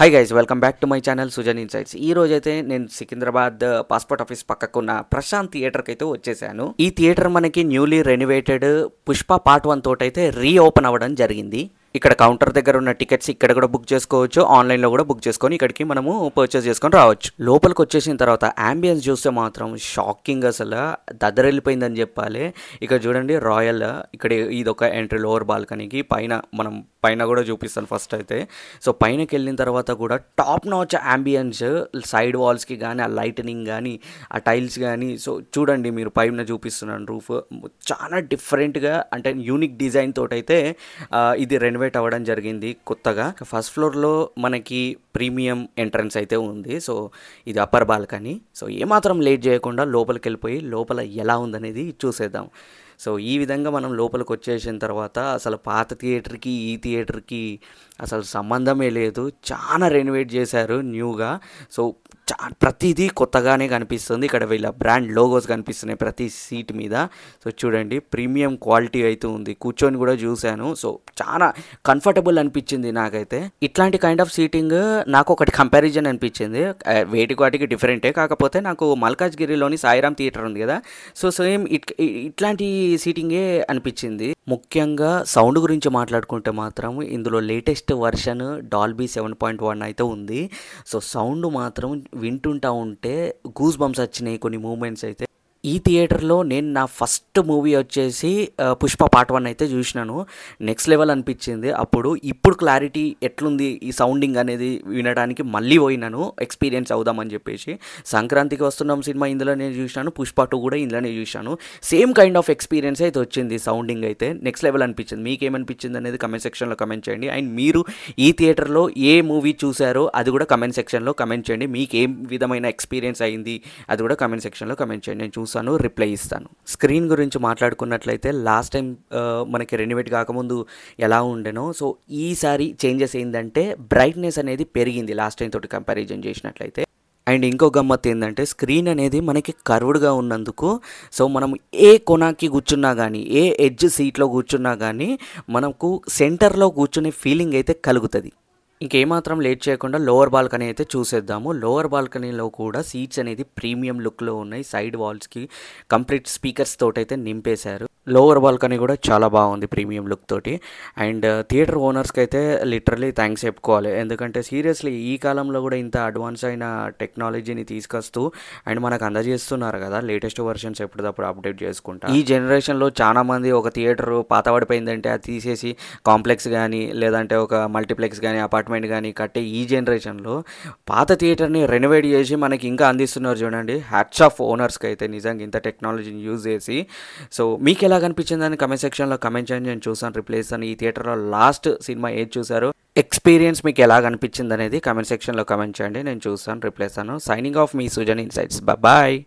Hi guys, welcome back to my channel Sujan insights. ఈ రోజు అయితే నేను సికింద్రాబాద్ పాస్పోర్ట్ ఆఫీస్ పక్కకున్న ప్రశాంత్ థియేటర్కి అయితే వచ్చేసాను. ఈ థియేటర్ మనకి న్యూలీ రెనోవేటెడ్ పుష్ప పార్ట్ 1 తోటైతే రీఓపెన్ అవ్వడం జరిగింది. ఇక్కడ కౌంటర్ దగ్గర ఉన్న టికెట్స్ ఇక్కడ కూడా బుక్ చేసుకోవచ్చు, ఆన్లైన్లో కూడా బుక్ చేసుకొని ఇక్కడికి మనము పర్చేస్ చేసుకొని రావచ్చు. లోపలికి వచ్చేసిన తర్వాత అంబియన్స్ చూస్తే మాత్రం షాకింగ్, అసలు దద్దరెళ్ళిపోయిందని చెప్పాలి. ఇక్కడ చూడండి రాయల్, ఇక్కడ ఇది ఒక ఎంట్రీ లోవర్ బాల్కనీకి. మనం పైన కూడా చూపిస్తాను ఫస్ట్ అయితే. సో పైనకి వెళ్ళిన తర్వాత కూడా టాప్ నాచ్ అంబియన్స్, సైడ్ వాల్స్కి కానీ, ఆ లైటనింగ్ కానీ, ఆ టైల్స్ కానీ. సో చూడండి, మీరు పైన చూపిస్తున్నాను రూఫ్ చాలా డిఫరెంట్గా, అంటే యూనిక్ డిజైన్ తోటైతే ఇది రెనోవేట్ అవ్వడం జరిగింది కొత్తగా. ఫస్ట్ ఫ్లోర్లో మనకి ప్రీమియం ఎంట్రన్స్ అయితే ఉంది. సో ఇది అప్పర్ బాల్కనీ. సో ఏమాత్రం లేట్ చేయకుండా లోపలికి వెళ్ళిపోయి లోపల ఎలా ఉందనేది చూసేద్దాం. సో ఈ విధంగా మనం లోపలికి వచ్చేసిన తర్వాత అసలు పాత థియేటర్కి ఈ థియేటర్కి అసలు సంబంధమే లేదు. చాలా రెనోవేట్ చేశారు న్యూగా. సో ప్రతిదీ కొత్తగానే కనిపిస్తుంది. ఇక్కడ వీళ్ళ బ్రాండ్ లోగోస్ కనిపిస్తున్నాయి ప్రతి సీట్ మీద. సో చూడండి, ప్రీమియం క్వాలిటీ అయితే ఉంది. కూర్చొని కూడా చూశాను. సో చాలా కంఫర్టబుల్ అనిపించింది నాకైతే. ఇట్లాంటి కైండ్ ఆఫ్ సీటింగ్ నాకు ఒకటి కంపారిజన్ అనిపించింది. వాటికి డిఫరెంటే, కాకపోతే నాకు మల్కాజ్గిరిలోని సాయిరామ్ థియేటర్ ఉంది కదా, సో సేమ్ ఇట్లాంటి సీటింగే అనిపించింది. ముఖ్యంగా సౌండ్ గురించి మాట్లాడుకుంటే మాత్రం ఇందులో లేటెస్ట్ వర్షన్ డాల్బీ 7.1 అయితే ఉంది. సో సౌండ్ మాత్రం వింటుంటా ఉంటే గూస్ బంప్స్ వచ్చినాయి కొన్ని మూమెంట్స్ అయితే. ఈ థియేటర్లో నేను నా ఫస్ట్ మూవీ వచ్చేసి పుష్ప పార్ట్ 1 అయితే చూసినాను. నెక్స్ట్ లెవెల్ అనిపించింది అప్పుడు. ఇప్పుడు క్లారిటీ ఎట్లుంది ఈ సౌండింగ్ అనేది వినడానికి మళ్ళీ పోయినాను, ఎక్స్పీరియన్స్ అవుదామని చెప్పేసి. సంక్రాంతికి వస్తున్నాం సినిమా ఇందులో నేను చూసినాను, పుష్ప 2 కూడా ఇందులోనే చూసినాను. సేమ్ కైండ్ ఆఫ్ ఎక్స్పీరియన్స్ అయితే వచ్చింది. సౌండింగ్ అయితే నెక్స్ట్ లెవెల్ అనిపించింది. మీకేమనిపించింది అనేది కమెంట్ సెక్షన్లో కమెంట్ చేయండి. అండ్ మీరు ఈ థియేటర్లో ఏ మూవీ చూసారో అది కూడా కమెంట్ సెక్షన్లో కమెంట్ చేయండి. మీకు ఏ విధమైన ఎక్స్పీరియన్స్ అయింది అది కూడా కమెంట్ సెక్షన్లో కమెంట్ చేయండి. నేను రిప్లై ఇస్తాను. స్క్రీన్ గురించి మాట్లాడుకున్నట్లయితే లాస్ట్ టైం మనకి రెనోవేట్ కాకముందు ఎలా ఉండేనో, సో ఈసారి చేంజెస్ ఏంటంటే బ్రైట్నెస్ అనేది పెరిగింది లాస్ట్ టైం తోటి కంపారిజన్ చేసినట్లయితే. అండ్ ఇంకో గమ్మత్ ఏంటంటే స్క్రీన్ అనేది మనకి కర్వ్డ్గా ఉన్నందుకు, సో మనం ఏ కొనాకి కూర్చున్నా కానీ, ఏ ఎడ్జ్ సీట్లో కూర్చున్నా కానీ మనకు సెంటర్లో కూర్చునే ఫీలింగ్ అయితే కలుగుతుంది. ఇంకేమాత్రం లేట్ చేయకుండా లోవర్ బాల్కనీ అయితే చూసేద్దాము. లోవర్ బాల్కనీలో కూడా సీట్స్ అనేది ప్రీమియం లుక్లో ఉన్నాయి. సైడ్ వాల్స్కి కంప్లీట్ స్పీకర్స్ తోటైతే నింపేశారు. లోవర్ బాల్కనీ కూడా చాలా బాగుంది ప్రీమియం లుక్ తోటి. అండ్ థియేటర్ ఓనర్స్కి అయితే లిటరలీ థ్యాంక్స్ చెప్పుకోవాలి. ఎందుకంటే సీరియస్లీ ఈ కాలంలో కూడా ఇంత అడ్వాన్స్ అయిన టెక్నాలజీని తీసుకొస్తూ అండ్ మనకు అందజేస్తున్నారు కదా, లేటెస్ట్ వర్షన్స్ ఎప్పటికప్పుడు అప్డేట్ చేసుకుంటా. ఈ జనరేషన్లో చాలా మంది ఒక థియేటర్ పాతబడిపోయిందంటే అది తీసేసి కాంప్లెక్స్ కానీ, లేదంటే ఒక మల్టీప్లెక్స్ కానీ, అపార్ట్మెంట్ కానీ కట్టే ఈ జనరేషన్లో పాత థియేటర్ని రెనోవేట్ చేసి మనకి ఇంకా అందిస్తున్నారు చూడండి. హ్యాట్స్ ఆఫ్ ఓనర్స్కి అయితే నిజంగా ఇంత టెక్నాలజీని యూజ్ చేసి. సో మీకు ఎలా కనిపించిందని కమెంట్ సెక్షన్లో కమెంట్ చేయండి, నేను చూసాను, రిప్లై ఇస్తాను. ఈ థియేటర్లో లాస్ట్ సినిమా ఏది చూసారో, ఎక్స్పీరియన్స్ మీకు ఎలా కనిపించింది అనేది కమెంట్ సెక్షన్లో కమెంట్ చేయండి, నేను చూస్తాను, రిప్లై ఇస్తాను. సైనింగ్ ఆఫ్ మీ సుజన్ ఇన్సైట్స్. బాయ్.